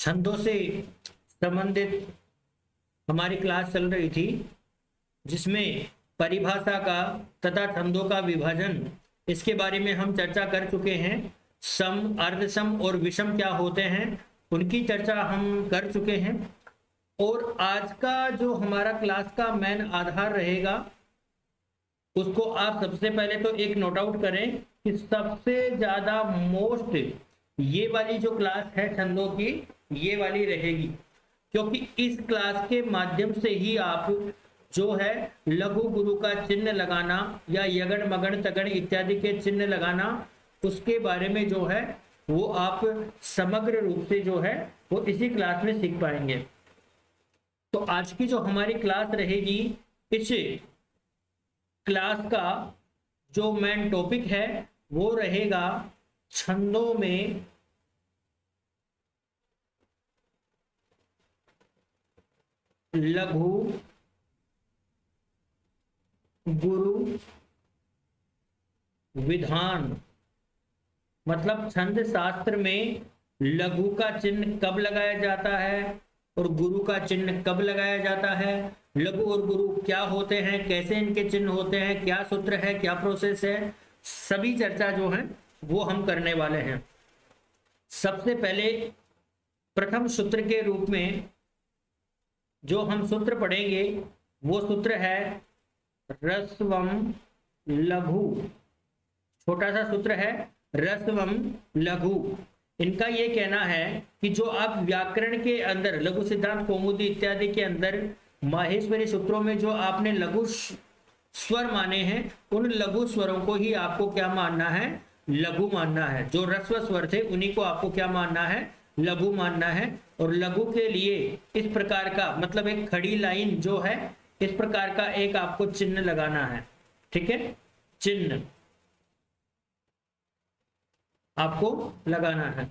छंदों से संबंधित हमारी क्लास चल रही थी, जिसमें परिभाषा का तथा छंदों का विभाजन, इसके बारे में हम चर्चा कर चुके हैं। सम, अर्धसम और विषम क्या होते हैं, उनकी चर्चा हम कर चुके हैं। और आज का जो हमारा क्लास का मेन आधार रहेगा, उसको आप सबसे पहले तो एक नोट आउट करें कि सबसे ज्यादा मोस्ट ये वाली जो क्लास है छंदों की, ये वाली रहेगी, क्योंकि इस क्लास के माध्यम से ही आप जो है लघु गुरु का चिन्ह लगाना या यगण मगण तगण इत्यादि के चिन्ह लगाना, उसके बारे में जो है वो आप समग्र रूप से जो है वो इसी क्लास में सीख पाएंगे। तो आज की जो हमारी क्लास रहेगी, इस क्लास का जो मेन टॉपिक है वो रहेगा छंदों में लघु गुरु विधान। मतलब छंद शास्त्र में लघु का चिन्ह कब लगाया जाता है और गुरु का चिन्ह कब लगाया जाता है, लघु और गुरु क्या होते हैं, कैसे इनके चिन्ह होते हैं, क्या सूत्र है, क्या प्रोसेस है, सभी चर्चा जो है वो हम करने वाले हैं। सबसे पहले प्रथम सूत्र के रूप में जो हम सूत्र पढ़ेंगे वो सूत्र है ह्रस्वम लघु। छोटा सा सूत्र है ह्रस्वम लघु। इनका ये कहना है कि जो आप व्याकरण के अंदर लघु सिद्धांत कौमुदी इत्यादि के अंदर माहेश्वरी सूत्रों में जो आपने लघु स्वर माने हैं, उन लघु स्वरों को ही आपको क्या मानना है, लघु मानना है। जो ह्रस्व स्वर थे उन्हीं को आपको क्या मानना है, लघु मानना है। और लघु के लिए इस प्रकार का, मतलब एक खड़ी लाइन जो है, इस प्रकार का एक आपको चिन्ह लगाना है। ठीक है, चिन्ह आपको लगाना है।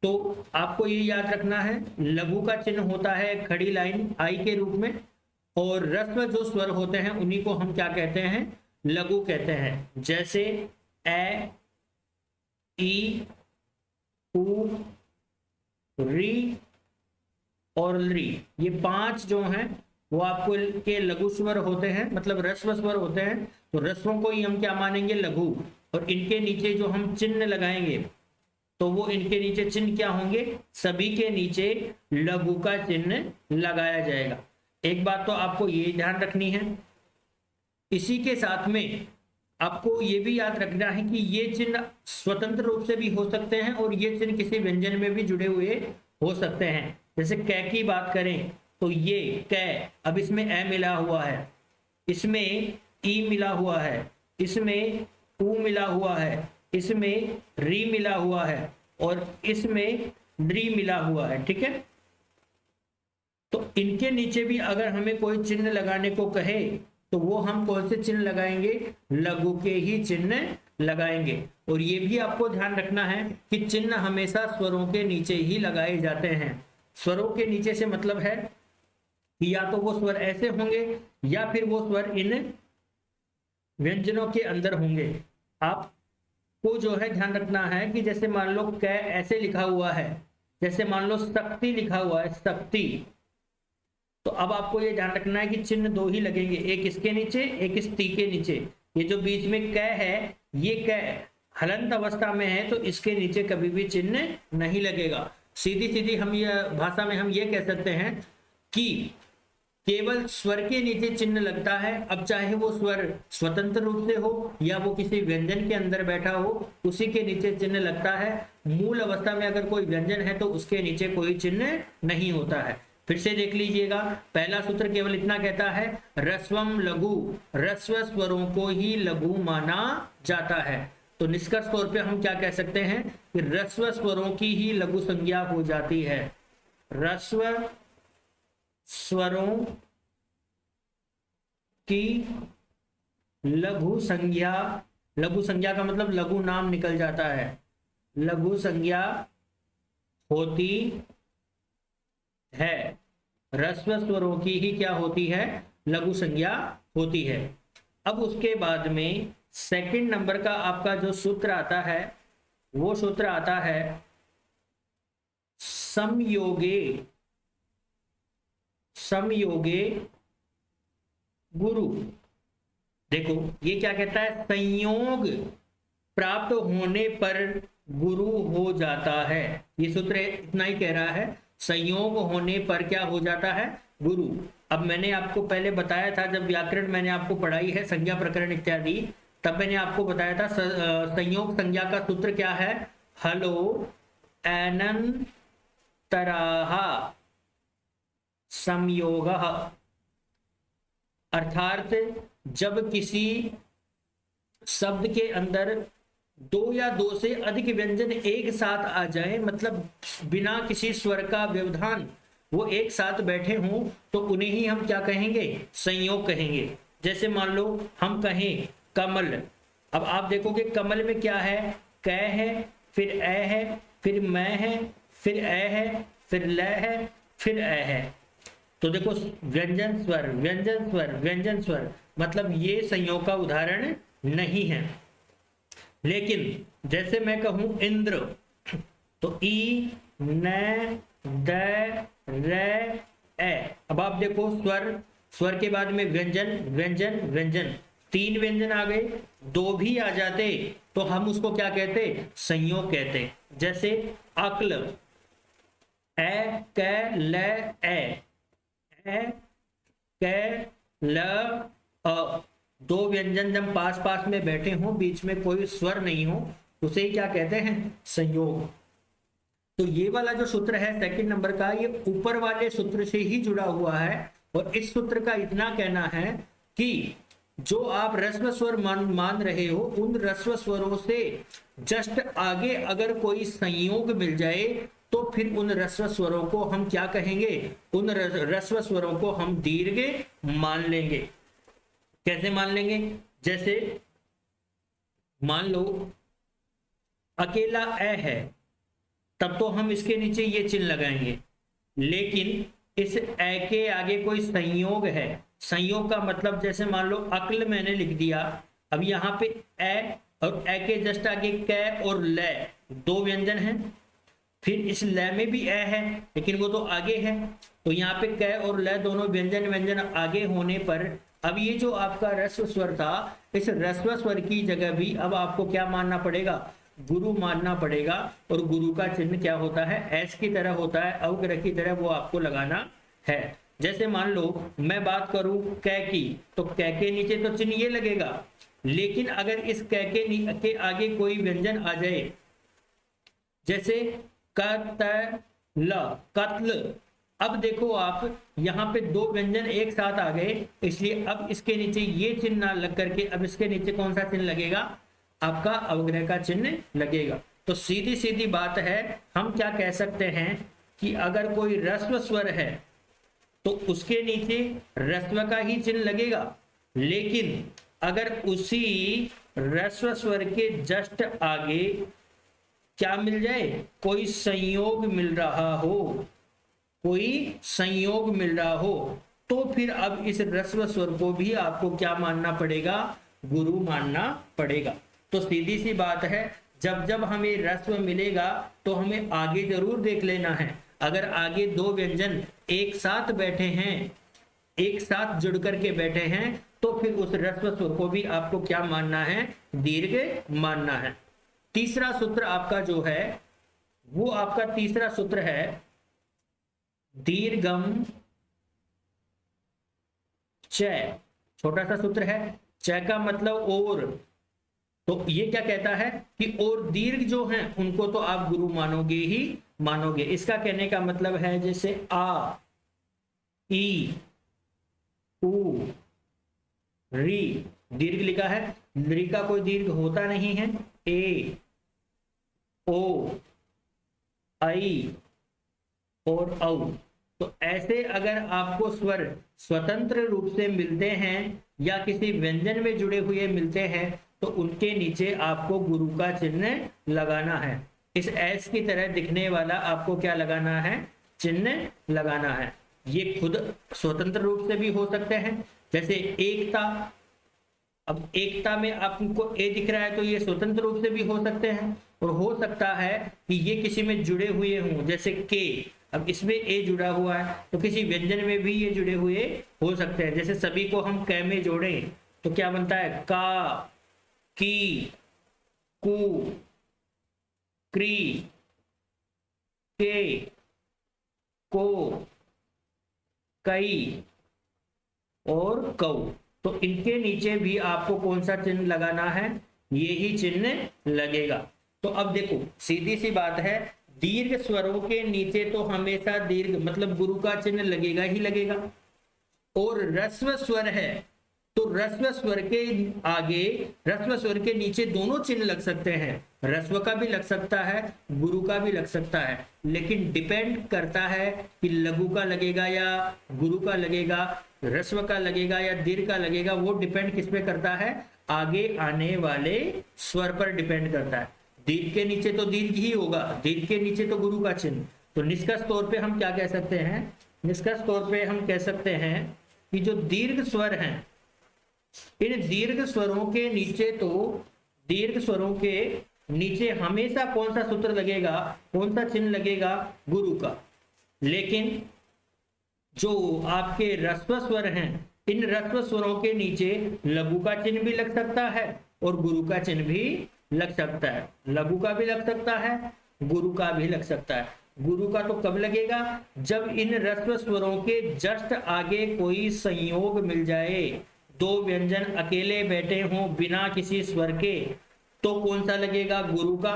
तो आपको ये याद रखना है, लघु का चिन्ह होता है खड़ी लाइन आई के रूप में, और ह्रस्व जो स्वर होते हैं उन्हीं को हम क्या कहते हैं, लघु कहते हैं। जैसे ए, ई, उ, री और ली, ये 5 जो हैं वो आपको के लघु स्वर होते हैं, मतलब ह्रस्व स्वर होते हैं। तो ह्रस्वों को ही हम क्या मानेंगे, लघु। और इनके नीचे जो हम चिन्ह लगाएंगे, तो वो इनके नीचे चिन्ह क्या होंगे, सभी के नीचे लघु का चिन्ह लगाया जाएगा। एक बात तो आपको ये ध्यान रखनी है। इसी के साथ में आपको ये भी याद रखना है कि ये चिन्ह स्वतंत्र रूप से भी हो सकते हैं और ये चिन्ह किसी व्यंजन में भी जुड़े हुए हो सकते हैं। जैसे कै की बात करें तो ये कै, अब इसमें ए मिला हुआ है, इसमें ई मिला हुआ है, इसमें उ मिला हुआ है, इसमें री मिला हुआ है और इसमें ड्री मिला हुआ है। ठीक है, तो इनके नीचे भी अगर हमें कोई चिन्ह लगाने को कहे तो वो हम कौन से चिन्ह लगाएंगे, लघु के ही चिन्ह लगाएंगे। और ये भी आपको ध्यान रखना है कि चिन्ह हमेशा स्वरों के नीचे ही लगाए जाते हैं। स्वरों के नीचे से मतलब है कि या तो वो स्वर ऐसे होंगे या फिर वो स्वर इन व्यंजनों के अंदर होंगे। आपको जो है ध्यान रखना है कि जैसे मान लो कै ऐसे लिखा हुआ है, जैसे मान लो शक्ति लिखा हुआ है, शक्ति, तो अब आपको ये ध्यान रखना है कि चिन्ह 2 ही लगेंगे, एक इसके नीचे, एक इस ती के नीचे। ये जो बीच में कै है, ये कै हलंत अवस्था में है, तो इसके नीचे कभी भी चिन्ह नहीं लगेगा। सीधी सीधी हम ये भाषा में हम ये कह सकते हैं कि केवल स्वर के नीचे चिन्ह लगता है। अब चाहे वो स्वर स्वतंत्र रूप से हो या वो किसी व्यंजन के अंदर बैठा हो, उसी के नीचे चिन्ह लगता है। मूल अवस्था में अगर कोई व्यंजन है तो उसके नीचे कोई चिन्ह नहीं होता है। फिर से देख लीजिएगा, पहला सूत्र केवल इतना कहता है ह्रस्वम लघु, ह्रस्व स्वरों को ही लघु माना जाता है। तो निष्कर्ष तौर पे हम क्या कह सकते हैं कि ह्रस्व स्वरों की ही लघु संज्ञा हो जाती है। ह्रस्व स्वरों की लघु संज्ञा, लघु संज्ञा का मतलब लघु नाम निकल जाता है, लघु संज्ञा होती है। ह्रस्व स्वरों की ही क्या होती है, लघु संज्ञा होती है। अब उसके बाद में सेकंड नंबर का आपका जो सूत्र आता है वो सूत्र आता है समयोगे, समयोगे गुरु। देखो ये क्या कहता है, संयोग प्राप्त होने पर गुरु हो जाता है। ये सूत्र इतना ही कह रहा है, संयोग होने पर क्या हो जाता है, गुरु। अब मैंने आपको पहले बताया था, जब व्याकरण मैंने आपको पढ़ाई है, संज्ञा प्रकरण इत्यादि, तब मैंने आपको बताया था संयोग संज्ञा का सूत्र क्या है, हलो अनंतराः संयोगः। अर्थात जब किसी शब्द के अंदर दो या दो से अधिक व्यंजन एक साथ आ जाए, मतलब बिना किसी स्वर का व्यवधान वो एक साथ बैठे हों, तो उन्हें ही हम क्या कहेंगे, संयोग कहेंगे। जैसे मान लो हम कहें कमल, अब आप देखोगे कमल में क्या है, क है, फिर ए है, फिर मैं है, फिर ए है, फिर ल है, फिर ए है। तो देखो व्यंजन स्वर व्यंजन स्वर व्यंजन स्वर, मतलब ये संयोग का उदाहरण नहीं है। लेकिन जैसे मैं कहूं इंद्र, तो ई न द र ए। अब आप देखो स्वर, स्वर के बाद में व्यंजन व्यंजन व्यंजन, तीन व्यंजन आ गए, दो भी आ जाते तो हम उसको क्या कहते, संयोग कहते। जैसे अक्ल, ए क ल ए, क ल अ, दो व्यंजन जब पास पास में बैठे हों, बीच में कोई स्वर नहीं हो, उसे ही क्या कहते हैं, संयोग। तो ये वाला जो सूत्र है सेकंड नंबर का, ये ऊपर वाले सूत्र से ही जुड़ा हुआ है। और इस सूत्र का इतना कहना है कि जो आप रस्व स्वर मान रहे हो, उन रस्व स्वरों से जस्ट आगे अगर कोई संयोग मिल जाए, तो फिर उन रस्व स्वरों को हम क्या कहेंगे, उन रस्व स्वरों को हम दीर्घ मान लेंगे। कैसे मान लेंगे, जैसे मान लो अकेला ए है, तब तो हम इसके नीचे ये चिन्ह लगाएंगे। लेकिन इस ए के आगे कोई संयोग है, संयोग का मतलब जैसे मान लो अक्ल मैंने लिख दिया, अब यहाँ पे ए और ए के जस्ट आगे क और ल, दो व्यंजन हैं, फिर इस ल में भी ए है लेकिन वो तो आगे है, तो यहाँ पे क और ल दोनों व्यंजन व्यंजन आगे होने पर अब ये जो आपका रस्व स्वर था, इस रस्व स्वर की जगह भी अब आपको क्या मानना पड़ेगा, गुरु मानना पड़ेगा। और गुरु का चिन्ह क्या होता है, एस की तरह होता है, अवग्रह की तरह वो आपको लगाना है। जैसे मान लो मैं बात करूं कै की, तो कै के नीचे तो चिन्ह ये लगेगा, लेकिन अगर इस कै के आगे कोई व्यंजन आ जाए, जैसे कतल, कत्ल, अब देखो आप यहाँ पे दो व्यंजन एक साथ आ गए, इसलिए अब इसके नीचे ये चिन्ह ना लग करके अब इसके नीचे कौन सा चिन्ह लगेगा, आपका अवग्रह का चिन्ह लगेगा। तो सीधी सीधी बात है, हम क्या कह सकते हैं कि अगर कोई रस्व स्वर है तो उसके नीचे रस्व का ही चिन्ह लगेगा, लेकिन अगर उसी रस्व स्वर के जस्ट आगे क्या मिल जाए, कोई संयोग मिल रहा हो, कोई संयोग मिल रहा हो, तो फिर अब इस रस्व स्वर को भी आपको क्या मानना पड़ेगा, गुरु मानना पड़ेगा। तो सीधी सी बात है, जब जब हमें रस्व मिलेगा तो हमें आगे जरूर देख लेना है। अगर आगे दो व्यंजन एक साथ बैठे हैं, एक साथ जुड़ करके बैठे हैं, तो फिर उस रस्व स्वर को भी आपको क्या मानना है, दीर्घ मानना है। तीसरा सूत्र आपका जो है, वो आपका तीसरा सूत्र है दीर्घम च, छोटा सा सूत्र है, च का मतलब और, तो ये क्या कहता है कि और दीर्घ जो हैं उनको तो आप गुरु मानोगे ही मानोगे। इसका कहने का मतलब है जैसे आ, ई, उ, री, दीर्घ लिखा है, री का कोई दीर्घ होता नहीं है, ए, ओ, आई और औ। तो ऐसे अगर आपको स्वर स्वतंत्र रूप से मिलते हैं या किसी व्यंजन में जुड़े हुए मिलते हैं, तो उनके नीचे आपको गुरु का चिन्ह लगाना है। इस एस की तरह दिखने वाला आपको क्या लगाना है, चिन्ह लगाना है। ये खुद स्वतंत्र रूप से भी हो सकते हैं, जैसे एकता, अब एकता में आपको ए दिख रहा है तो ये स्वतंत्र रूप से भी हो सकते हैं, और हो सकता है कि ये किसी में जुड़े हुए हों, जैसे के। अब इसमें ए जुड़ा हुआ है तो किसी व्यंजन में भी ये जुड़े हुए हो सकते हैं। जैसे सभी को हम कै में जोड़ें तो क्या बनता है, का, की, कु, क्री, के, को, कई और कौ। तो इनके नीचे भी आपको कौन सा चिन्ह लगाना है, ये ही चिन्ह लगेगा। तो अब देखो सीधी सी बात है, दीर्घ स्वरों के नीचे तो हमेशा दीर्घ मतलब गुरु का चिन्ह लगेगा ही लगेगा, और ह्रस्व स्वर है तो ह्रस्व स्वर के आगे, ह्रस्व स्वर के नीचे दोनों चिन्ह लग सकते हैं, ह्रस्व का भी लग सकता है, गुरु का भी लग सकता है, लेकिन डिपेंड करता है कि लघु का लगेगा या गुरु का लगेगा, ह्रस्व का लगेगा या दीर्घ का लगेगा। वो डिपेंड किस पे करता है, आगे आने वाले स्वर पर डिपेंड करता है। दीर्घ के नीचे तो दीर्घ ही होगा, दीर्घ के नीचे तो गुरु का चिन्ह। तो निष्कर्ष तौर पे हम क्या कह सकते हैं, निष्कर्ष तौर पे हम कह सकते हैं कि जो दीर्घ स्वर हैं, इन दीर्घ स्वरों के नीचे तो, दीर्घ स्वरों के नीचे हमेशा कौन सा सूत्र लगेगा, कौन सा चिन्ह लगेगा, गुरु का। लेकिन जो आपके ह्रस्व स्वर हैं, इन ह्रस्व स्वरों के नीचे लघु का चिन्ह भी लग सकता है और गुरु का चिन्ह भी लग सकता है। लघु का भी लग सकता है, गुरु का भी लग सकता है। गुरु का तो कब लगेगा, जब इन ह्रस्व स्वरों के जस्ट आगे कोई संयोग मिल जाए, दो व्यंजन अकेले बैठे हों बिना किसी स्वर के, तो कौन सा लगेगा, गुरु का।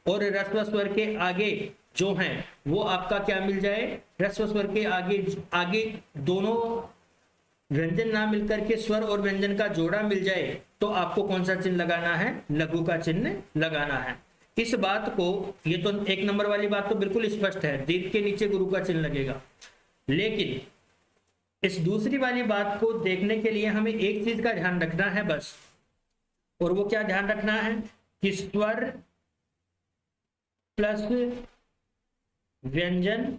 और ह्रस्व स्वर के आगे जो हैं वो आपका क्या मिल जाए, ह्रस्व स्वर के आगे दोनों व्यंजन ना मिलकर के स्वर और व्यंजन का जोड़ा मिल जाए, तो आपको कौन सा चिन्ह लगाना है, लघु का चिन्ह लगाना है। इस बात को, ये तो एक नंबर वाली बात तो बिल्कुल स्पष्ट है, दीर्घ के नीचे गुरु का चिन्ह लगेगा। लेकिन इस दूसरी वाली बात को देखने के लिए हमें एक चीज का ध्यान रखना है बस, और वो क्या ध्यान रखना है कि स्वर प्लस व्यंजन,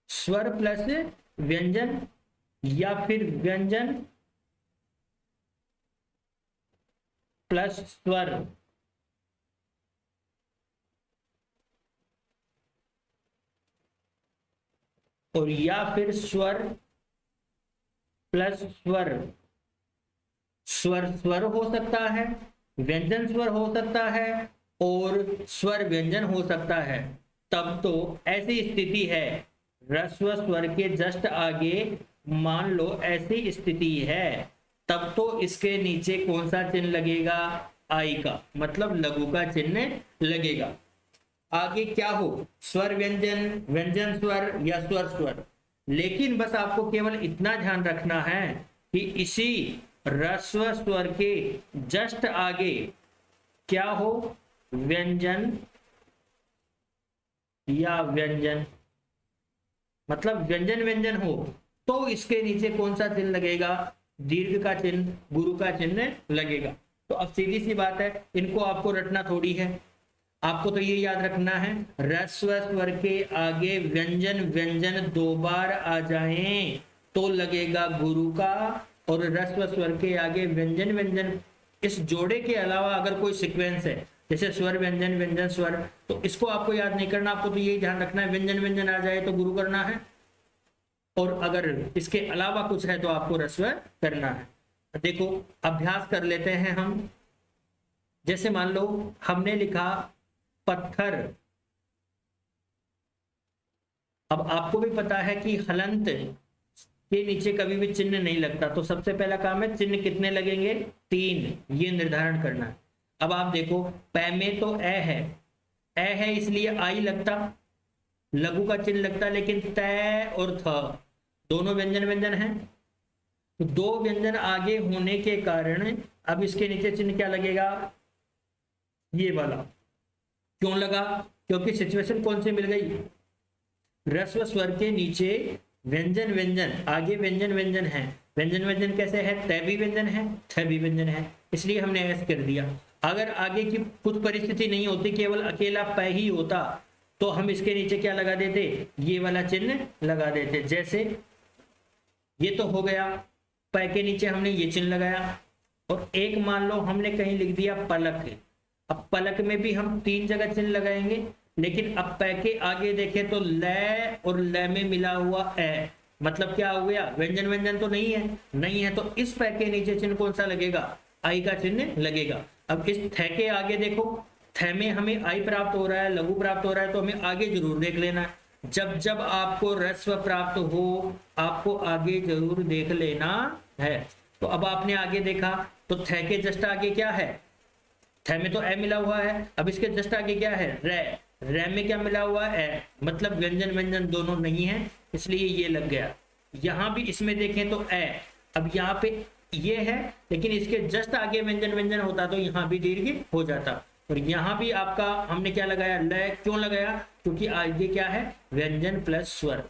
स्वर प्लस व्यंजन या फिर व्यंजन प्लस स्वर, और या फिर स्वर प्लस स्वर, स्वर स्वर हो सकता है, व्यंजन स्वर हो सकता है और स्वर व्यंजन हो सकता है। तब तो ऐसी स्थिति है, ह्रस्व स्वर के जस्ट आगे मान लो ऐसी स्थिति है, तब तो इसके नीचे कौन सा चिन्ह लगेगा, आई का, मतलब लघु का चिन्ह लगेगा। आगे क्या हो, स्वर व्यंजन, व्यंजन स्वर या स्वर स्वर। लेकिन बस आपको केवल इतना ध्यान रखना है कि इसी ह्रस्व स्वर के जस्ट आगे क्या हो, व्यंजन या व्यंजन, मतलब व्यंजन व्यंजन हो, तो इसके नीचे कौन सा चिन्ह लगेगा, दीर्घ का चिन्ह, गुरु का चिन्ह लगेगा। तो अब सीधी सी बात है, इनको आपको रटना थोड़ी है, आपको तो ये याद रखना है, ह्रस्व स्वर के आगे व्यंजन व्यंजन दो बार आ जाएं तो लगेगा गुरु का, और ह्रस्व स्वर के आगे व्यंजन व्यंजन, इस जोड़े के अलावा अगर कोई सीक्वेंस है जैसे स्वर व्यंजन व्यंजन स्वर, तो इसको आपको याद नहीं करना, आपको तो यही ध्यान रखना है व्यंजन व्यंजन आ जाए तो गुरु करना है, और अगर इसके अलावा कुछ है तो आपको ह्रस्व करना है। देखो अभ्यास कर लेते हैं हम। जैसे मान लो हमने लिखा पत्थर, अब आपको भी पता है कि हलंत के नीचे कभी भी चिन्ह नहीं लगता, तो सबसे पहला काम है चिन्ह कितने लगेंगे, 3, ये निर्धारण करना है। अब आप देखो पै में तो ए है इसलिए आई लगता, लघु का चिन्ह लगता, लेकिन तय और थ दोनों व्यंजन व्यंजन हैं, तो दो व्यंजन आगे होने के कारण अब इसके नीचे चिन्ह क्या लगेगा, ये वाला। क्यों लगा, क्योंकि सिचुएशन कौन सी मिल गई, ह्रस्व स्वर के नीचे व्यंजन व्यंजन, आगे व्यंजन व्यंजन है, व्यंजन व्यंजन कैसे है, तय भी व्यंजन है, थ भी व्यंजन है, इसलिए हमने ऐसे कर दिया। अगर आगे की कुछ परिस्थिति नहीं होती, केवल अकेला पै ही होता, तो हम इसके नीचे क्या लगा देते, ये वाला चिन्ह लगा देते। जैसे ये तो हो गया पै के नीचे हमने ये चिन्ह लगाया, और एक मान लो हमने कहीं लिख दिया पलक। अब पलक में भी हम 3 जगह चिन्ह लगाएंगे, लेकिन अब पै के आगे देखें तो ल और ल में मिला हुआ ए, मतलब क्या हो गया, व्यंजन व्यंजन तो नहीं है, तो इस पै के नीचे चिन्ह कौन सा लगेगा, आई का चिन्ह लगेगा। अब इस थ के आगे देखो, थ में हमें आई प्राप्त हो रहा है, लघु प्राप्त हो रहा है, तो हमें आगे जरूर देख लेना है। जब जब आपको ह्रस्व प्राप्त हो आपको आगे जरूर देख लेना है। तो अब आपने आगे देखा तो थ के जस्ट आगे क्या है, थ में तो ए मिला हुआ है, अब इसके जस्ट आगे क्या है, रे में क्या मिला हुआ है, मतलब व्यंजन व्यंजन दोनों नहीं है, इसलिए ये लग गया। यहां भी इसमें देखें तो ए, अब यहाँ पे ये है, लेकिन इसके जस्ट आगे व्यंजन व्यंजन होता तो यहाँ भी दीर्घ हो जाता। और यहाँ भी आपका हमने क्या लगाया, ल क्यों लगाया, क्योंकि आगे क्या है, व्यंजन प्लस स्वर।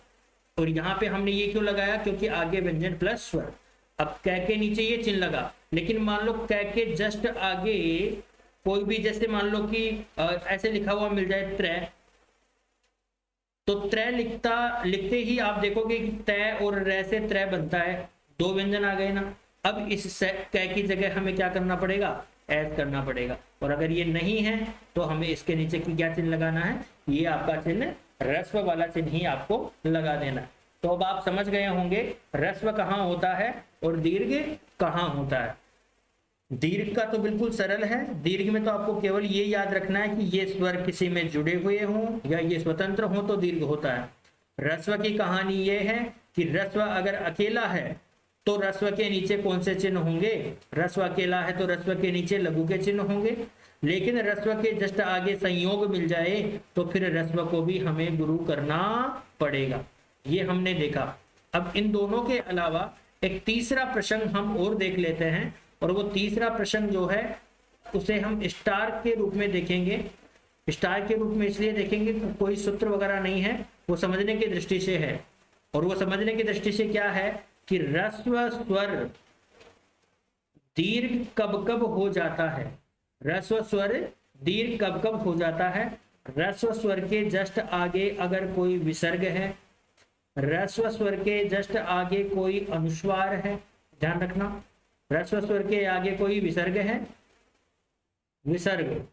और यहाँ पे हमने ये क्यों लगाया, क्योंकि आगे व्यंजन प्लस स्वर। अब कै के नीचे ये चिन्ह लगा, लेकिन मान लो कै के जस्ट आगे कोई भी, जैसे मान लो कि ऐसे लिखा हुआ मिल जाए त्रै, तो त्रै लिखते ही आप देखोगे कि तय और रे से त्रै बनता है, 2 व्यंजन आ गए ना। अब इस कै की जगह हमें क्या करना पड़ेगा, ऐड करना पड़ेगा। और अगर ये नहीं है तो हमें इसके नीचे की क्या चिन्ह लगाना है, ये आपका चिन्ह ह्रस्व वाला चिन्ह ही आपको लगा देना है। तो अब आप समझ गए होंगे ह्रस्व कहाँ होता है और दीर्घ कहाँ होता है। दीर्घ का तो बिल्कुल सरल है, दीर्घ में तो आपको केवल ये याद रखना है कि ये स्वर किसी में जुड़े हुए हों या ये स्वतंत्र हो तो दीर्घ होता है। ह्रस्व की कहानी ये है कि ह्रस्व अगर अकेला है तो ह्रस्व के नीचे कौन से चिन्ह होंगे, ह्रस्व अकेला है तो ह्रस्व के नीचे लघु के चिन्ह होंगे, लेकिन ह्रस्व के जस्ट आगे संयोग मिल जाए तो फिर ह्रस्व को भी हमें गुरु करना पड़ेगा। ये हमने देखा। अब इन दोनों के अलावा एक तीसरा प्रसंग हम और देख लेते हैं, और वो तीसरा प्रसंग जो है उसे हम स्टार के रूप में देखेंगे। स्टार के रूप में इसलिए देखेंगे कि कोई सूत्र वगैरह नहीं है, वो समझने की दृष्टि से है। और वो समझने की दृष्टि से क्या है कि ह्रस्व स्वर दीर्घ कब कब हो जाता है, ह्रस्व स्वर दीर्घ कब कब हो जाता है। ह्रस्व स्वर के जस्ट आगे अगर कोई विसर्ग है, ह्रस्व स्वर के जस्ट आगे कोई अनुस्वार है, ध्यान रखना, ह्रस्व स्वर के आगे कोई विसर्ग है, विसर्ग,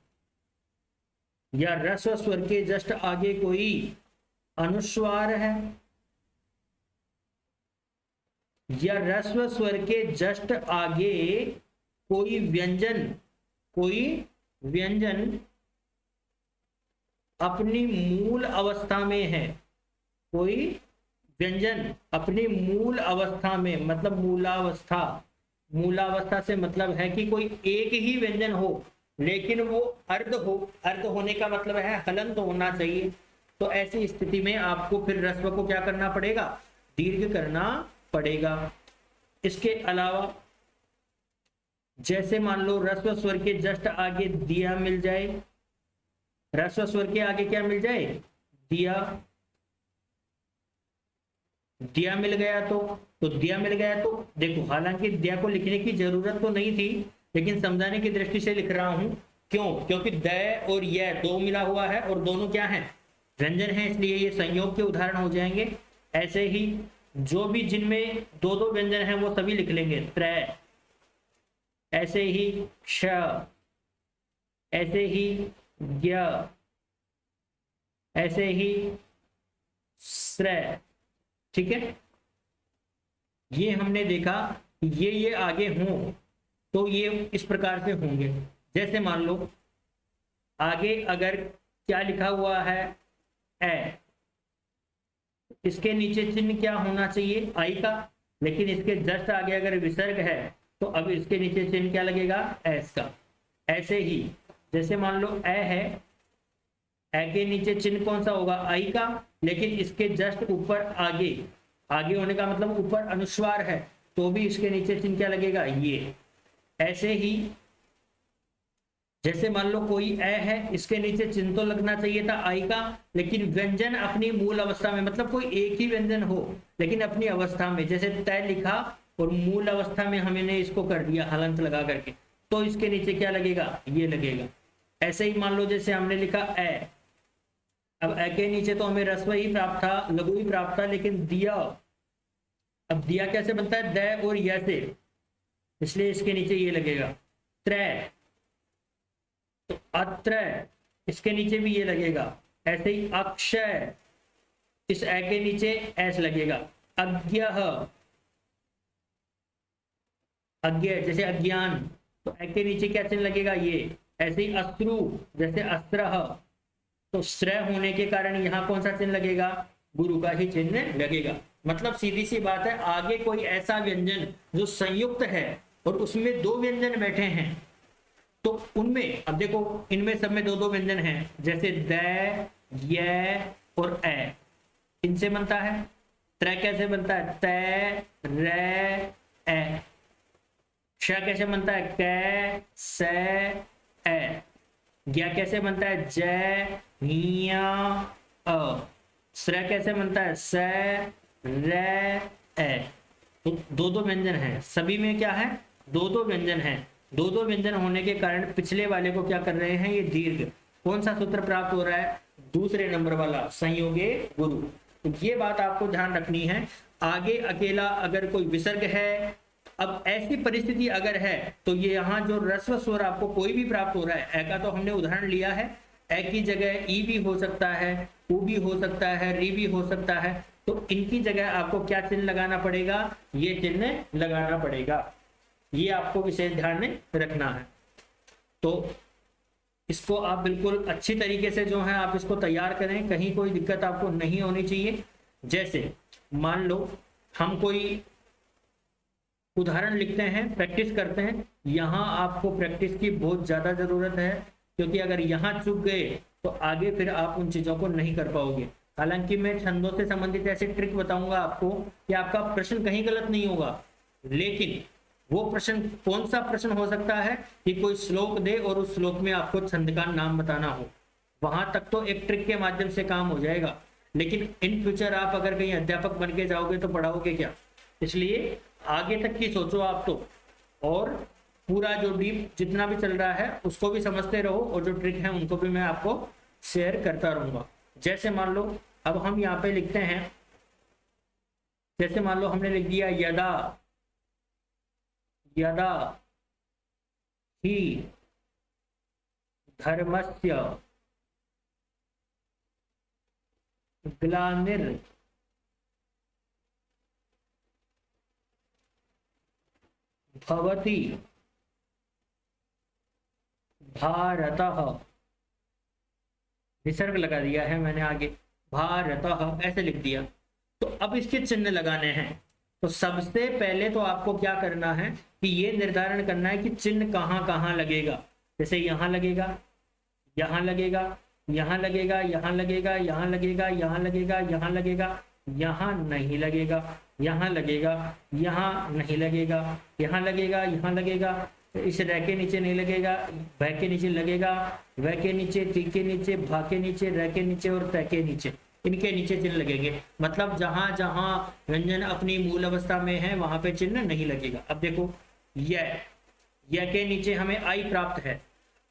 या ह्रस्व स्वर के जस्ट आगे कोई अनुस्वार है, या ह्रस्व स्वर के जस्ट आगे कोई व्यंजन अपनी मूल अवस्था में है, कोई व्यंजन अपनी मूल अवस्था में, मतलब मूलावस्था से मतलब है कि कोई एक ही व्यंजन हो लेकिन वो अर्ध हो, अर्ध होने का मतलब है हलंत होना चाहिए। तो ऐसी स्थिति में आपको फिर ह्रस्व को क्या करना पड़ेगा, दीर्घ करना पड़ेगा। इसके अलावा जैसे मान लो ह्रस्व स्वर के जस्ट आगे दिया मिल जाए, ह्रस्व स्वर के आगे क्या मिल जाए, दिया मिल गया तो दिया मिल गया तो देखो, हालांकि दिया को लिखने की जरूरत तो नहीं थी, लेकिन समझाने की दृष्टि से लिख रहा हूं। क्यों, क्योंकि द और यह 2 मिला हुआ है और दोनों क्या है, व्यंजन है, इसलिए ये संयोग के उदाहरण हो जाएंगे। ऐसे ही जो भी जिनमें 2 व्यंजन हैं वो सभी लिख लेंगे, त्रय, ऐसे ही श, ऐसे ही य, ऐसे ही श्रय, ठीक है। ये हमने देखा ये आगे हों तो ये इस प्रकार से होंगे। जैसे मान लो आगे अगर क्या लिखा हुआ है, ए, इसके नीचे चिन्ह क्या होना चाहिए, आई का, लेकिन इसके जस्ट आगे अगर विसर्ग है तो अब इसके नीचे चिन्ह क्या लगेगा, एस का। ऐसे ही जैसे मान लो ए है, ए के नीचे चिन्ह कौन सा होगा, आई का, लेकिन इसके जस्ट ऊपर आगे होने का मतलब ऊपर अनुस्वार है तो भी इसके नीचे चिन्ह क्या लगेगा, ये। ऐसे ही जैसे मान लो कोई ए है, इसके नीचे चिन्ह तो लगना चाहिए था आई का, लेकिन व्यंजन अपनी मूल अवस्था में, मतलब कोई एक ही व्यंजन हो लेकिन अपनी अवस्था में, जैसे तय लिखा और मूल अवस्था में हमने इसको कर दिया हलंत लगा करके, तो इसके नीचे क्या लगेगा, ये लगेगा। ऐसे ही मान लो जैसे हमने लिखा ए, अब ए के नीचे तो हमें ह्रस्व ही प्राप्त था, लघु ही प्राप्त था, लेकिन दिया, अब दिया कैसे बनता है? द और य से, इसलिए इसके नीचे ये लगेगा त्रय। तो अत्रय, इसके नीचे भी ये लगेगा। ऐसे ही अक्षय, इस ए के नीचे एस लगेगा। अज्ञः, अज्ञ जैसे अज्ञान, तो ए के नीचे क्या चिन्ह लगेगा? ये। ऐसे ही अश्रु, जैसे अस्त्रः, तो श्रय होने के कारण यहाँ कौन सा चिन्ह लगेगा? गुरु का ही चिन्ह लगेगा। मतलब सीधी सी बात है, आगे कोई ऐसा व्यंजन जो संयुक्त है और उसमें दो व्यंजन बैठे हैं, तो उनमें अब देखो, इनमें सब में दो दो व्यंजन हैं, जैसे द, य और ए, इनसे बनता है। त्र कैसे बनता है? त, र, ए। श कैसे बनता है? क, स, ए। ज्ञ कैसे बनता है? ज, ञ, अ। स्र कैसे बनता है? स, र, ए। तो दो दो व्यंजन हैं, सभी में क्या है? दो दो व्यंजन हैं। दो दो व्यंजन होने के कारण पिछले वाले को क्या कर रहे हैं? ये दीर्घ। कौन सा सूत्र प्राप्त हो रहा है? दूसरे नंबर वाला, संयोगे गुरु। तो ये बात आपको ध्यान रखनी है। आगे अकेला अगर कोई विसर्ग है, अब ऐसी परिस्थिति अगर है, तो ये यहाँ जो ह्रस्व स्वर आपको कोई भी प्राप्त हो रहा है, ए का तो हमने उदाहरण लिया है, ए की जगह ई भी हो सकता है, उ भी हो सकता है, री भी हो सकता है, तो इनकी जगह आपको क्या चिन्ह लगाना पड़ेगा? ये चिन्ह लगाना पड़ेगा। ये आपको विशेष ध्यान में रखना है। तो इसको आप बिल्कुल अच्छी तरीके से जो है आप इसको तैयार करें, कहीं कोई दिक्कत आपको नहीं होनी चाहिए। जैसे मान लो हम कोई उदाहरण लिखते हैं, प्रैक्टिस करते हैं, यहाँ आपको प्रैक्टिस की बहुत ज्यादा जरूरत है, क्योंकि अगर यहाँ चूक गए तो आगे फिर आप उन चीजों को नहीं कर पाओगे। हालांकि मैं छंदों से संबंधित ऐसे ट्रिक बताऊंगा आपको कि आपका प्रश्न कहीं गलत नहीं होगा, लेकिन वो प्रश्न कौन सा प्रश्न हो सकता है कि कोई श्लोक दे और उस श्लोक में आपको छंद का नाम बताना हो, वहां तक तो एक ट्रिक के माध्यम से काम हो जाएगा। लेकिन इन फ्यूचर आप अगर कहीं अध्यापक बन के जाओगे तो पढ़ाओगे क्या? इसलिए आगे तक की सोचो आप तो, और पूरा जो डीप जितना भी चल रहा है उसको भी समझते रहो, और जो ट्रिक है उनको भी मैं आपको शेयर करता रहूंगा। जैसे मान लो अब हम यहाँ पे लिखते हैं, जैसे मान लो हमने लिख दिया यदा, यदा ही धर्मस्य ग्लानिर भवति भारतः, विसर्ग लगा दिया है मैंने आगे, भारतः ऐसे लिख दिया। तो अब इसके चिन्ह लगाने हैं। तो सबसे पहले तो आपको क्या करना है कि ये निर्धारण करना है कि चिन्ह कहाँ कहाँ लगेगा। जैसे यहाँ लगेगा, यहाँ लगेगा, यहाँ लगेगा, यहाँ लगेगा, यहाँ लगेगा, यहाँ लगेगा, यहाँ लगेगा, यहाँ नहीं लगेगा, यहाँ लगेगा, यहाँ नहीं लगेगा, यहाँ लगेगा, यहाँ लगेगा, इस रै के नीचे नहीं लगेगा, भै के नीचे लगेगा, वै के नीचे, ती के नीचे, भा के नीचे, रै के नीचे और तै के नीचे, इनके नीचे चिन्ह लगेंगे। मतलब जहां जहां व्यंजन अपनी मूल अवस्था में है वहां पे चिन्ह नहीं लगेगा। अब देखो य के नीचे हमें आई प्राप्त है,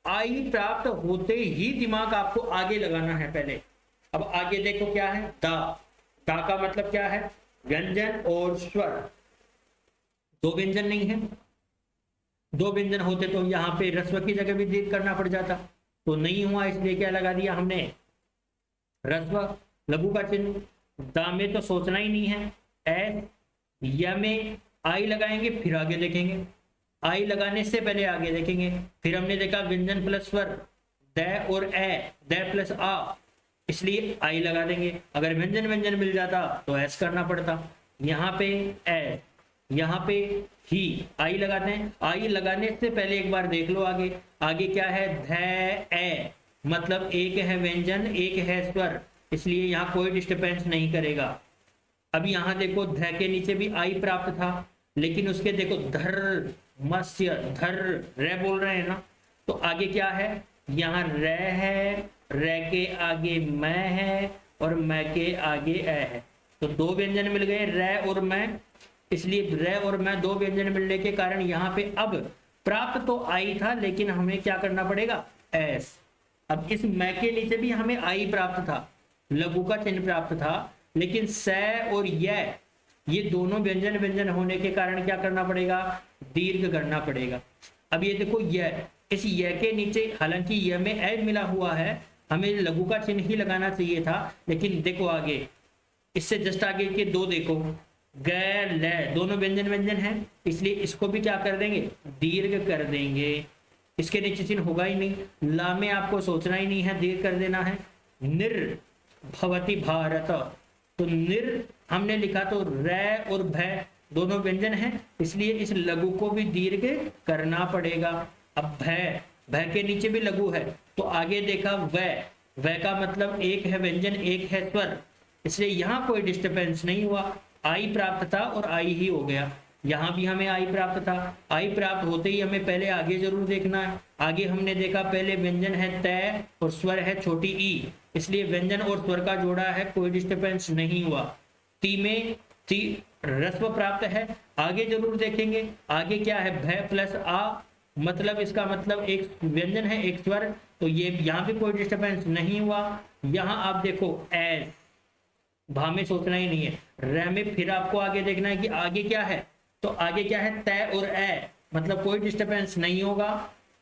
आई प्राप्त होते ही दिमाग आपको आगे लगाना है पहले। अब आगे देखो क्या है, दा, दा का मतलब क्या है? व्यंजन और स्वर। दो व्यंजन नहीं है, दो व्यंजन होते तो यहाँ पे ह्रस्व की जगह भी दीर्घ करना पड़ जाता, तो नहीं हुआ, इसलिए क्या लगा दिया हमने? ह्रस्व लघु का चिन्ह। दा में तो सोचना ही नहीं है, एस, या में आई लगाएंगे फिर आगे देखेंगे, आई लगाने से पहले आगे देखेंगे। फिर हमने देखा व्यंजन प्लस स्वर, द और ए, द प्लस आ, इसलिए आई लगा देंगे। अगर व्यंजन व्यंजन मिल जाता तो एस करना पड़ता। यहाँ पे ए, यहाँ पे ही, आई लगाते हैं। आई लगाने से पहले एक बार देख लो आगे, आगे क्या है? ध ए, मतलब एक है व्यंजन एक है स्वर, इसलिए यहाँ कोई डिस्टर्बेंस नहीं करेगा। अब यहाँ देखो ध के नीचे भी आई प्राप्त था, लेकिन उसके देखो धर मत्स्य, धर रे बोल रहे हैं ना, तो आगे क्या है? यहाँ रे है, रे के आगे मैं है और मैं के आगे ए है, तो दो व्यंजन मिल गए, रे और मैं। इसलिए रे और मैं दो व्यंजन मिलने के कारण यहाँ पे अब प्राप्त तो आई था, लेकिन हमें क्या करना पड़ेगा? एस। अब इस मैं के नीचे भी हमें आई प्राप्त था, लघु का चिन्ह प्राप्त था, लेकिन स और य ये दोनों व्यंजन व्यंजन होने के कारण क्या करना पड़ेगा, दीर्घ करना पड़ेगा। अब ये देखो य, इस य के नीचे हालांकि य में ए मिला हुआ है, हमें लघु का चिन्ह ही लगाना चाहिए था, लेकिन देखो आगे इससे जस्ट आगे के दो देखो, ग ल दोनों व्यंजन व्यंजन है, इसलिए इसको भी क्या कर देंगे, दीर्घ कर देंगे। इसके नीचे चिन्ह होगा ही नहीं, ला में आपको सोचना ही नहीं है, दीर्घ कर देना है। निर भवति भारत, तो निर हमने लिखा तो र और भ दोनों व्यंजन हैं, इसलिए इस लघु को भी दीर्घ करना पड़ेगा। अब भ के नीचे भी लघु है, तो आगे देखा व का मतलब एक है व्यंजन एक है स्वर, इसलिए यहाँ कोई डिस्टर्बेंस नहीं हुआ, आई प्राप्त था और आई ही हो गया। यहाँ भी हमें आई प्राप्त था, आई प्राप्त होते ही हमें पहले आगे जरूर देखना है। आगे हमने देखा पहले व्यंजन है तय और स्वर है छोटी ई, इसलिए व्यंजन और स्वर का जोड़ा है, कोई डिस्टर्बेंस नहीं हुआ। ती में ती रस्व प्राप्त है, आगे जरूर देखेंगे, आगे क्या है भ प्लस आ, मतलब इसका मतलब एक व्यंजन है एक स्वर, तो ये यहाँ भी कोई डिस्टर्बेंस नहीं हुआ। यहाँ आप देखो एस, भा में सोचना ही नहीं है, र में फिर आपको आगे देखना है कि आगे क्या है, तो आगे क्या है तय और ए, मतलब कोई डिस्टर्बेंस नहीं होगा।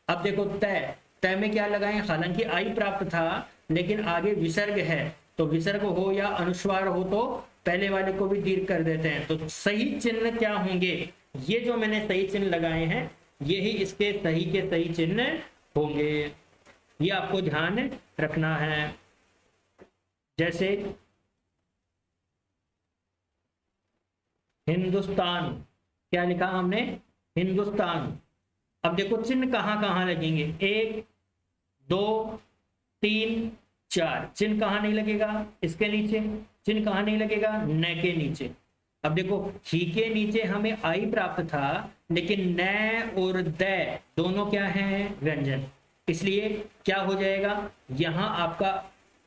अब देखो तय, तय में क्या लगाएं, हालांकि आई प्राप्त था लेकिन आगे विसर्ग है, तो विसर्ग हो या अनुस्वार हो तो पहले वाले को भी दीर्घ कर देते हैं। तो सही चिन्ह क्या होंगे, ये जो मैंने सही चिन्ह लगाए हैं यही इसके सही के सही चिन्ह होंगे, ये आपको ध्यान रखना है। जैसे हिंदुस्तान, क्या लिखा हमने, हिंदुस्तान। अब देखो चिन्ह कहां कहां लगेंगे, 1 2 3 4, चिन्ह कहां नहीं लगेगा, इसके नीचे, चिन्ह कहां नहीं लगेगा, न के नीचे। अब देखो ही के नीचे हमें आई प्राप्त था, लेकिन न और द दोनों क्या हैं, व्यंजन, इसलिए क्या हो जाएगा, यहां आपका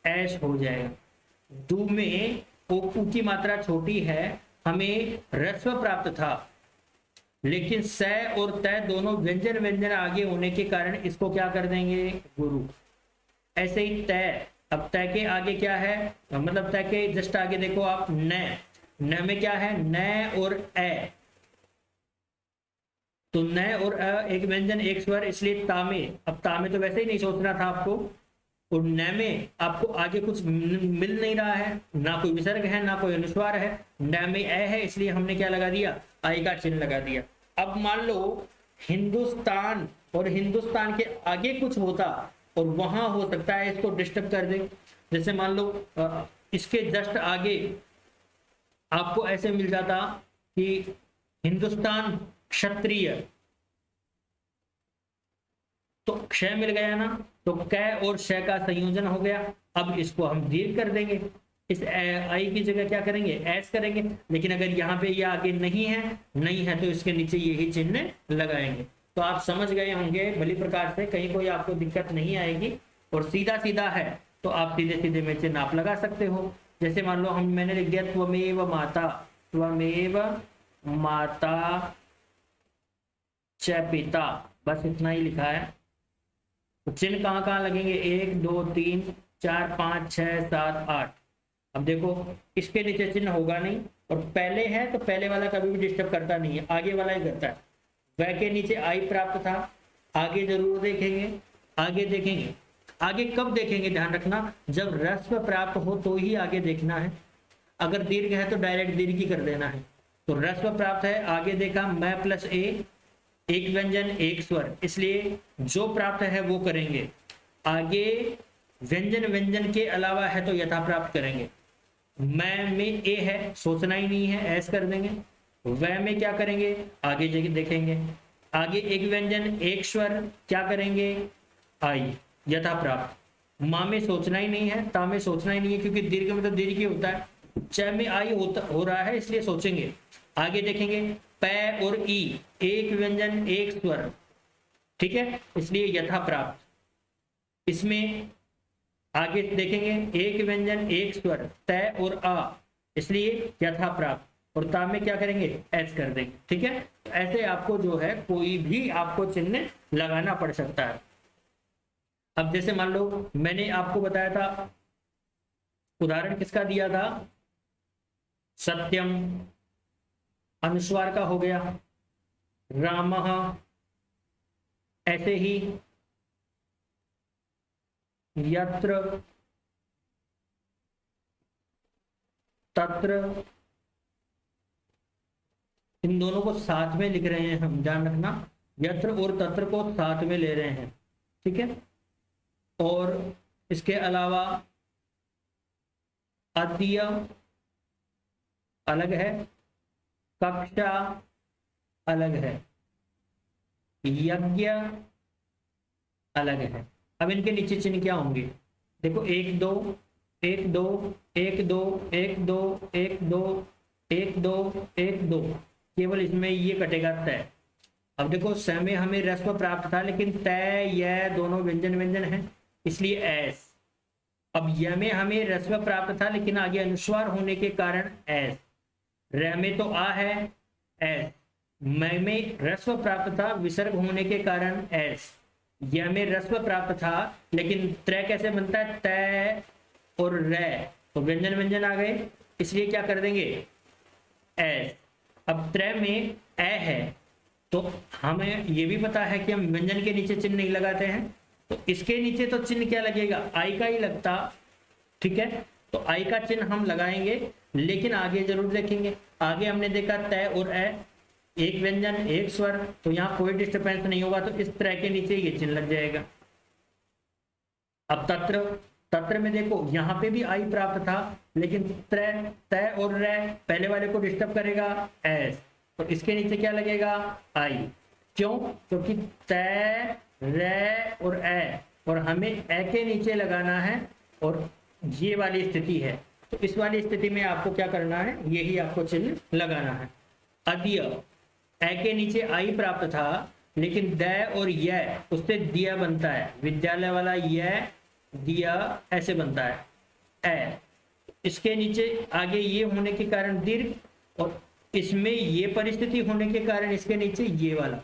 ऐश हो जाएगा। दू में ऊ की मात्रा छोटी है, हमें रस्व प्राप्त था, लेकिन स और त दोनों व्यंजन व्यंजन आगे होने के कारण इसको क्या कर देंगे, गुरु। ऐसे ही तय, अब तय के आगे क्या है, मतलब तय के जस्ट आगे देखो आप न में क्या है, न और ए, तो न और एक व्यंजन एक स्वर, इसलिए तामे। अब तामे तो वैसे ही नहीं सोचना था आपको, और न में आपको आगे कुछ मिल नहीं रहा है, ना कोई विसर्ग है ना कोई अनुस्वार है, न में ए है, इसलिए हमने क्या लगा दिया, आई का चिन्ह लगा दिया। अब मान लो हिंदुस्तान और हिंदुस्तान के आगे कुछ होता और वहां हो सकता है इसको डिस्टर्ब कर दे, जैसे मान लो इसके जस्ट आगे आपको ऐसे मिल जाता कि हिंदुस्तान क्षत्रिय, तो क्षय मिल गया ना, तो क और श का संयोजन हो गया। अब इसको हम दीर्घ कर देंगे, इस आई की जगह क्या करेंगे, एस करेंगे, लेकिन अगर यहाँ पे ये आगे नहीं है तो इसके नीचे यही चिन्ह लगाएंगे। तो आप समझ गए होंगे भली प्रकार से, कहीं कोई आपको दिक्कत नहीं आएगी, और सीधा सीधा है तो आप सीधे सीधे में चिन्ह आप लगा सकते हो। जैसे मान लो मैंने लिख दिया त्वमेव माता, त्वमेव माता च पिता, बस इतना ही लिखा है। तो चिन्ह कहाँ कहाँ लगेंगे, 1 2 3 4 5 6 7 8। अब देखो इसके नीचे चिन्ह होगा नहीं, और पहले है तो पहले वाला कभी भी डिस्टर्ब करता नहीं है, आगे वाला ही करता है। वह के नीचे आई प्राप्त था, आगे जरूर देखेंगे, आगे देखेंगे, आगे कब देखेंगे ध्यान रखना, जब रस्व प्राप्त हो तो ही आगे देखना है, अगर दीर्घ है तो डायरेक्ट दीर्घ ही कर देना है। तो रस्व प्राप्त है, आगे देखा मैं प्लस ए, एक व्यंजन एक स्वर, इसलिए जो प्राप्त है वो करेंगे। आगे व्यंजन व्यंजन के अलावा है तो यथा प्राप्त करेंगे। मैं में ए है, सोचना ही नहीं है, ऐस कर देंगे। वह में क्या करेंगे, आगे देखेंगे, आगे एक व्यंजन एक स्वर, क्या करेंगे, आई, यथा प्राप्त। माँ में सोचना ही नहीं है, ता में सोचना ही नहीं है, क्योंकि दीर्घ में तो दीर्घ ही होता है, च में आई हो रहा है इसलिए सोचेंगे। आगे देखेंगे पै और ई, एक व्यंजन एक स्वर, ठीक है, इसलिए यथा प्राप्त। इसमें आगे देखेंगे एक व्यंजन एक स्वर, तय और आ, इसलिए यथा प्राप्त। और ता में क्या करेंगे, एस कर देंगे, ठीक है। तो ऐसे आपको जो है कोई भी आपको चिन्ह लगाना पड़ सकता है। अब जैसे मान लो मैंने आपको बताया था, उदाहरण किसका दिया था, सत्यम, अनुस्वार का हो गया रामः, ऐसे ही यत्र, तत्र, इन दोनों को साथ में लिख रहे हैं हम, ध्यान रखना, यत्र और तत्र को साथ में ले रहे हैं, ठीक है। और इसके अलावा अद्य अलग है, कक्षा अलग है, यज्ञ अलग है। अब इनके नीचे चिन्ह क्या होंगे, देखो 1 2 1 2 1 2 1 2 1 2 1 2 1 2, केवल इसमें ये कटेगा तय। अब देखो स में हमें रस्व प्राप्त था, लेकिन तय यह दोनों व्यंजन व्यंजन हैं, इसलिए एस। अब य में हमें रस्व प्राप्त था, लेकिन आगे अनुस्वार होने के कारण एस। र में तो आ है एस, मैं में रस्व प्राप्त था, विसर्ग होने के कारण एस। य में रस्व प्राप्त था, लेकिन त्रय कैसे बनता है, तय और रे, तो व्यंजन व्यंजन आ गए, इसलिए क्या कर देंगे एस। अब त्रय में ए है, तो हमें ये भी पता है कि हम व्यंजन के नीचे चिन्ह नहीं लगाते हैं, तो इसके नीचे तो चिन्ह क्या लगेगा, आई का ही लगता, ठीक है। तो आई का चिन्ह हम लगाएंगे, लेकिन आगे जरूर देखेंगे। आगे हमने देखा तय और ए, एक व्यंजन एक स्वर, तो यहाँ कोई डिस्टर्बेंस नहीं होगा, तो इस तरह के नीचे ये चिन्ह लग जाएगा। अब तत्र, तत्र में देखो यहाँ पे भी आई प्राप्त था, लेकिन त्रय तय और रे पहले वाले को डिस्टर्ब करेगा एस, तो इसके नीचे क्या लगेगा आई। क्यों, क्योंकि तय रे और ए, और हमें ए के नीचे लगाना है, और ये वाली स्थिति है, तो इस वाली स्थिति में आपको क्या करना है, यही आपको चिन्ह लगाना है। अद्य, ए के नीचे आई प्राप्त था, लेकिन द और य उससे दिया बनता है, विद्यालय वाला य दिया ऐसे बनता है ए, इसके नीचे आगे ये होने के कारण दीर्घ, और इसमें ये परिस्थिति होने के कारण इसके नीचे ये वाला।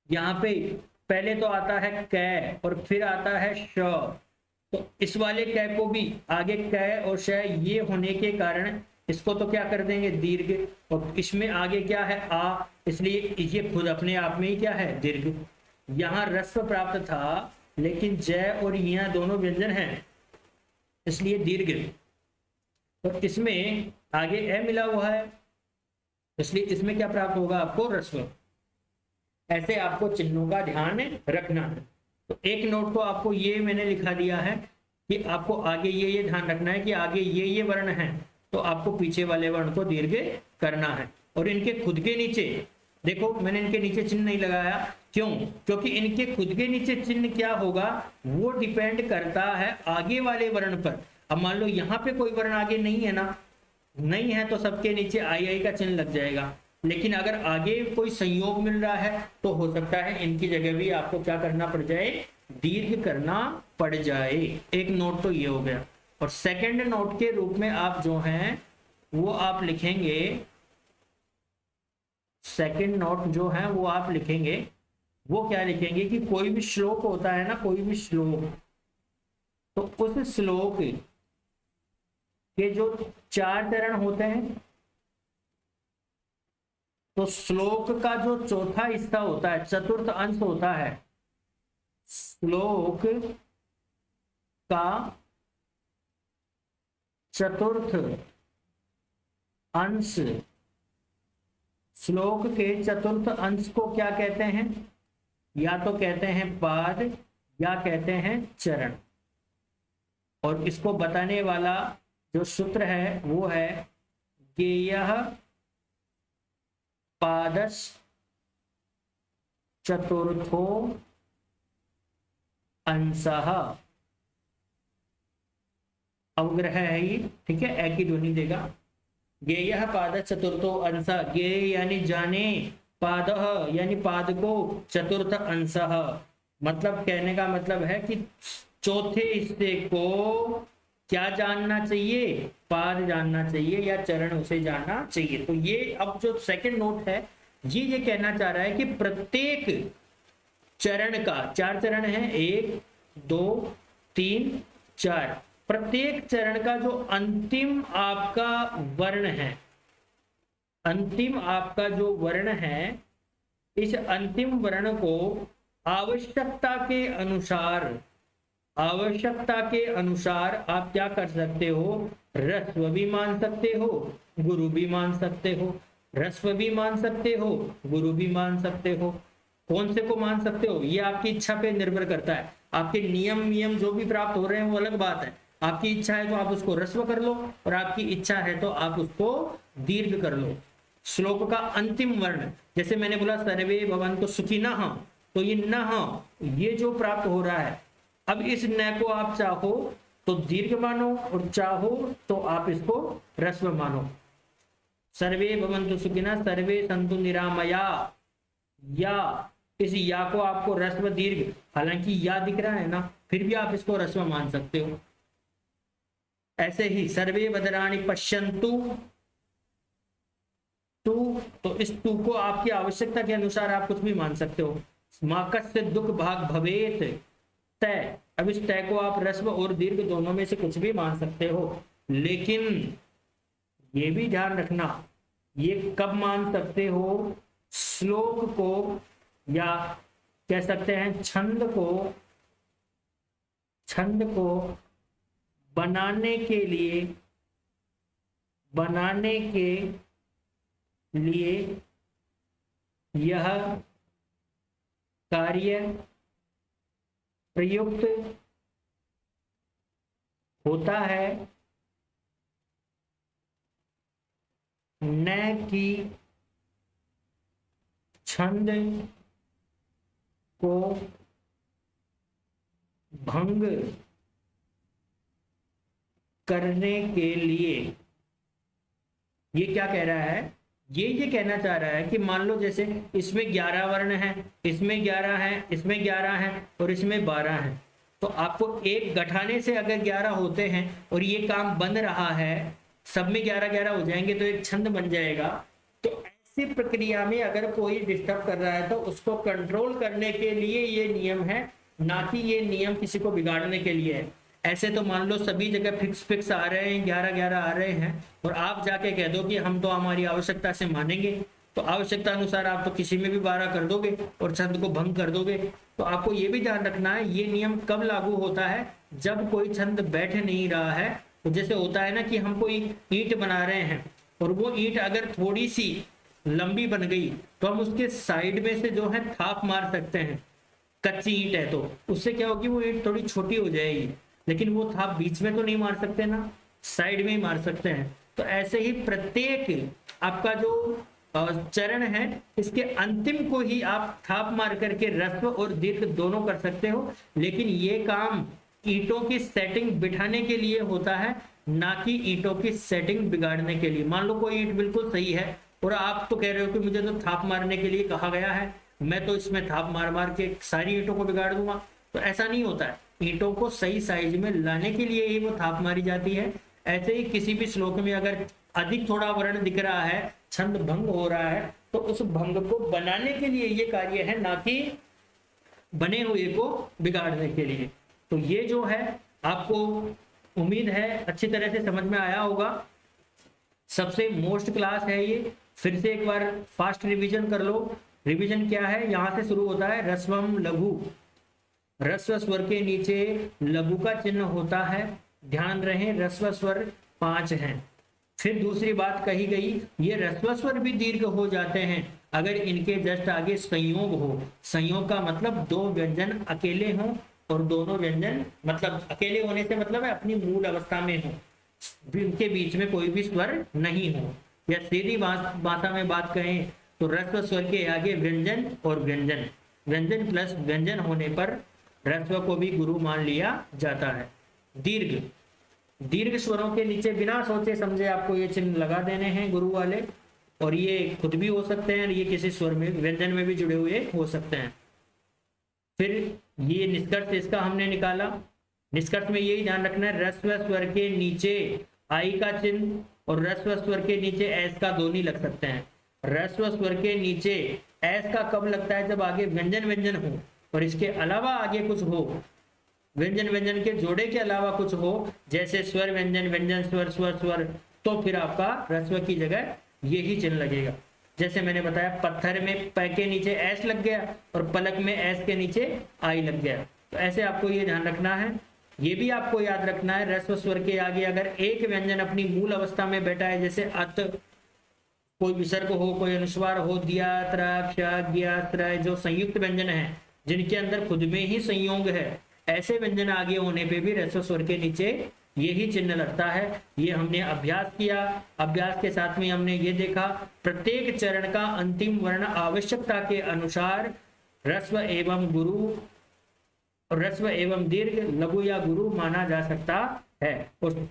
यहाँ पे पहले तो आता है कै और फिर आता है श, तो इस वाले कै को भी आगे कै और श ये होने के कारण इसको तो क्या कर देंगे दीर्घ, और इसमें आगे क्या है आ, इसलिए ये खुद अपने आप में ही क्या है दीर्घ। यहाँ रस्व प्राप्त था, लेकिन जय और यहाँ दोनों व्यंजन हैं, इसलिए दीर्घ। तो इसमें आगे ए मिला हुआ है, इसलिए इसमें क्या प्राप्त होगा आपको रस्व। ऐसे आपको चिन्हों का ध्यान रखना है। तो एक नोट तो आपको ये मैंने लिखा दिया है कि आपको आगे ये ध्यान रखना है कि आगे ये वर्ण है, तो आपको पीछे वाले वर्ण को दीर्घ करना है। और इनके खुद के नीचे देखो, मैंने इनके नीचे चिन्ह नहीं लगाया, क्यों, क्योंकि इनके खुद के नीचे चिन्ह क्या होगा वो डिपेंड करता है आगे वाले वर्ण पर। अब मान लो यहाँ पे कोई वर्ण आगे नहीं है ना, नहीं है, तो सबके नीचे आई का चिन्ह लग जाएगा। लेकिन अगर आगे कोई संयोग मिल रहा है, तो हो सकता है इनकी जगह भी आपको क्या करना पड़ जाए, दीर्घ करना पड़ जाए। एक नोट तो ये हो गया। और सेकंड नोट के रूप में आप जो हैं वो आप लिखेंगे, सेकंड नोट जो है वो आप लिखेंगे, वो क्या लिखेंगे कि कोई भी श्लोक होता है ना, कोई भी श्लोक, तो उस श्लोक के जो 4 चरण होते हैं, तो श्लोक का जो चौथा हिस्सा होता है, चतुर्थ अंश होता है, श्लोक का चतुर्थ अंश, श्लोक के चतुर्थ अंश को क्या कहते हैं, या तो कहते हैं पाद या कहते हैं चरण। और इसको बताने वाला जो सूत्र है वो है गेयः पादस् चतुर्थो अंशः। अवग्रह है ये, ठीक है, एक ही ध्वनि देगा। गेयः पाद चतुर्थो अंश, गेय यानी जाने, पाद यानी पाद को, चतुर्थ अंश मतलब कहने का मतलब है कि चौथे हिस्से को क्या जानना चाहिए, पाद जानना चाहिए या चरण उसे जानना चाहिए। तो ये अब जो सेकंड नोट है ये कहना चाह रहा है कि प्रत्येक चरण का, 4 चरण है, 1 2 3 4, प्रत्येक चरण का जो अंतिम आपका वर्ण है, अंतिम आपका जो वर्ण है, इस अंतिम वर्ण को आवश्यकता के अनुसार, आवश्यकता के अनुसार आप क्या कर सकते हो, ह्रस्व भी मान सकते हो, गुरु भी मान सकते हो, ह्रस्व भी मान सकते हो, गुरु भी मान सकते हो। कौन से को मान सकते हो ये आपकी इच्छा पे निर्भर करता है। आपके नियम जो भी प्राप्त हो रहे हैं वो अलग बात है। आपकी इच्छा है तो आप उसको ह्रस्व कर लो, और आपकी इच्छा है तो आप उसको दीर्घ कर लो। श्लोक का अंतिम वर्ण, जैसे मैंने बोला सर्वे भवन्तु सुखिनः, तो ये न ये जो प्राप्त हो रहा है, अब इस न को आप चाहो तो दीर्घ मानो और चाहो तो आप इसको ह्रस्व मानो। सर्वे भवन्तु सुखिनः सर्वे सन्तु निरामया, या इस या को आपको ह्रस्व दीर्घ, हालांकि या दिख रहा है ना, फिर भी आप इसको ह्रस्व मान सकते हो। ऐसे ही सर्वे भद्राणि पश्यन्तु, तो इस तू को आपकी आवश्यकता के अनुसार आप कुछ भी मान सकते हो। माँ कस्य दुख भाग भवेत तय, अब इस तय को आप ह्रस्व और दीर्घ दोनों में से कुछ भी मान सकते हो, लेकिन ये भी ध्यान रखना, ये कब मान सकते हो, श्लोक को या कह सकते हैं छंद को बनाने के लिए यह कार्य प्रयुक्त होता है, न कि छंद को भंग करने के लिए। ये क्या कह रहा है, ये कहना चाह रहा है कि मान लो जैसे इसमें 11 वर्ण है, इसमें 11 है, इसमें 11 है और इसमें 12 है, तो आपको एक गठाने से अगर 11 होते हैं और ये काम बन रहा है, सब में 11-11 हो जाएंगे तो एक छंद बन जाएगा। तो ऐसी प्रक्रिया में अगर कोई डिस्टर्ब कर रहा है तो उसको कंट्रोल करने के लिए ये नियम है, ना कि ये नियम किसी को बिगाड़ने के लिए है। ऐसे तो मान लो सभी जगह फिक्स आ रहे हैं, 11-11 आ रहे हैं, और आप जाके कह दो कि हम तो हमारी आवश्यकता से मानेंगे, तो आवश्यकता अनुसार आप तो किसी में भी 12 कर दोगे और छंद को भंग कर दोगे। तो आपको ये भी ध्यान रखना है ये नियम कब लागू होता है, जब कोई छंद बैठ नहीं रहा है। तो जैसे होता है ना कि हम कोई ईंट बना रहे हैं और वो ईंट अगर थोड़ी सी लंबी बन गई तो हम उसके साइड में से जो है थाप मार सकते हैं, कच्ची ईंट है तो उससे क्या होगी, वो ईंट थोड़ी छोटी हो जाएगी, लेकिन वो थाप बीच में तो नहीं मार सकते ना, साइड में ही मार सकते हैं। तो ऐसे ही प्रत्येक आपका जो चरण है, इसके अंतिम को ही आप थाप मार करके ह्रस्व और दीर्घ दोनों कर सकते हो, लेकिन ये काम ईंटों की सेटिंग बिठाने के लिए होता है, ना कि ईंटों की सेटिंग बिगाड़ने के लिए। मान लो कोई ईंट बिल्कुल सही है और आप तो कह रहे हो कि मुझे तो थाप मारने के लिए कहा गया है, मैं तो इसमें थाप मार मार के सारी ईंटों को बिगाड़ दूंगा, तो ऐसा नहीं होता है। ईंटों को सही साइज में लाने के लिए ही वो थाप मारी जाती है। ऐसे ही किसी भी श्लोक में अगर अधिक थोड़ा वर्ण दिख रहा है, छंद भंग हो रहा है, तो उस भंग को बनाने के लिए ये कार्य है, ना कि बने हुए को बिगाड़ने के लिए। तो ये जो है आपको उम्मीद है अच्छी तरह से समझ में आया होगा। सबसे मोस्ट क्लास है ये, फिर से एक बार फास्ट रिवीजन कर लो। रिवीजन क्या है, यहां से शुरू होता है ह्रस्वम लघु, ह्रस्व स्वर के नीचे लघु का चिन्ह होता है, ध्यान रहे ह्रस्व स्वर 5 हैं। फिर दूसरी बात कही गई, ये ह्रस्व स्वर भी दीर्घ हो जाते हैं अगर इनके जस्ट आगे संयोग हो। संयोग का मतलब दो व्यंजन अकेले हों और दोनों व्यंजन, मतलब अकेले होने से मतलब है अपनी मूल अवस्था में हो, इनके बीच में कोई भी स्वर नहीं हो। या सीधी भाषा में बात कहें तो ह्रस्व स्वर के आगे व्यंजन और व्यंजन, व्यंजन प्लस व्यंजन होने पर ह्रस्व को भी गुरु मान लिया जाता है। दीर्घ, दीर्घ स्वरों के नीचे बिना सोचे समझे आपको ये चिन्ह लगा देने हैं गुरु वाले, और ये खुद भी हो सकते हैं, ये किसी स्वर में व्यंजन में भी जुड़े हुए हो सकते हैं। फिर ये निष्कर्ष इसका हमने निकाला। निष्कर्ष में यही ध्यान रखना है, ह्रस्व स्वर के नीचे आई का चिन्ह और ह्रस्व स्वर के नीचे एस का दोनों लग सकते हैं। ह्रस्व स्वर के नीचे एस का कब लगता है, जब आगे व्यंजन व्यंजन हो और इसके अलावा आगे कुछ हो, व्यंजन व्यंजन के जोड़े के अलावा कुछ हो, जैसे स्वर व्यंजन व्यंजन स्वर स्वर स्वर, तो फिर आपका ह्रस्व की जगह यही चिन्ह लगेगा। जैसे मैंने बताया पत्थर में प के नीचे एस लग गया और पलक में एस के नीचे आई लग गया। तो ऐसे आपको ये ध्यान रखना है। ये भी आपको याद रखना है, ह्रस्व स्वर के आगे अगर एक व्यंजन अपनी मूल अवस्था में बैठा है, जैसे अत, कोई विसर्ग हो, कोई अनुस्वार हो, दिया, त्र, क्ष, ज्ञ, त्र, जो संयुक्त व्यंजन है जिनके अंदर खुद में ही संयोग है, ऐसे व्यंजन आगे होने पे भी ह्रस्व स्वर के नीचे यही चिन्ह लगता है। ये हमने अभ्यास किया। अभ्यास के साथ में हमने ये देखा प्रत्येक चरण का अंतिम वर्ण आवश्यकता के अनुसार ह्रस्व एवं गुरु, ह्रस्व एवं दीर्घ, लघु या गुरु माना जा सकता है। और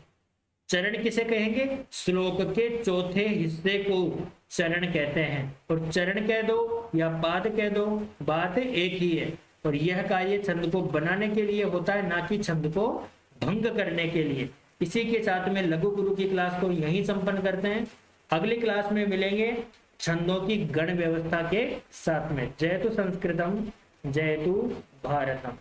चरण किसे कहेंगे? श्लोक के चौथे हिस्से को चरण कहते हैं। और चरण कह दो या पाद कह दो, बात एक ही है। और यह कार्य छंद को बनाने के लिए होता है, ना कि छंद को भंग करने के लिए। इसी के साथ में लघु गुरु की क्लास को यहीं संपन्न करते हैं। अगली क्लास में मिलेंगे छंदों की गण व्यवस्था के साथ में। जयतु संस्कृतम, जयतु भारतम।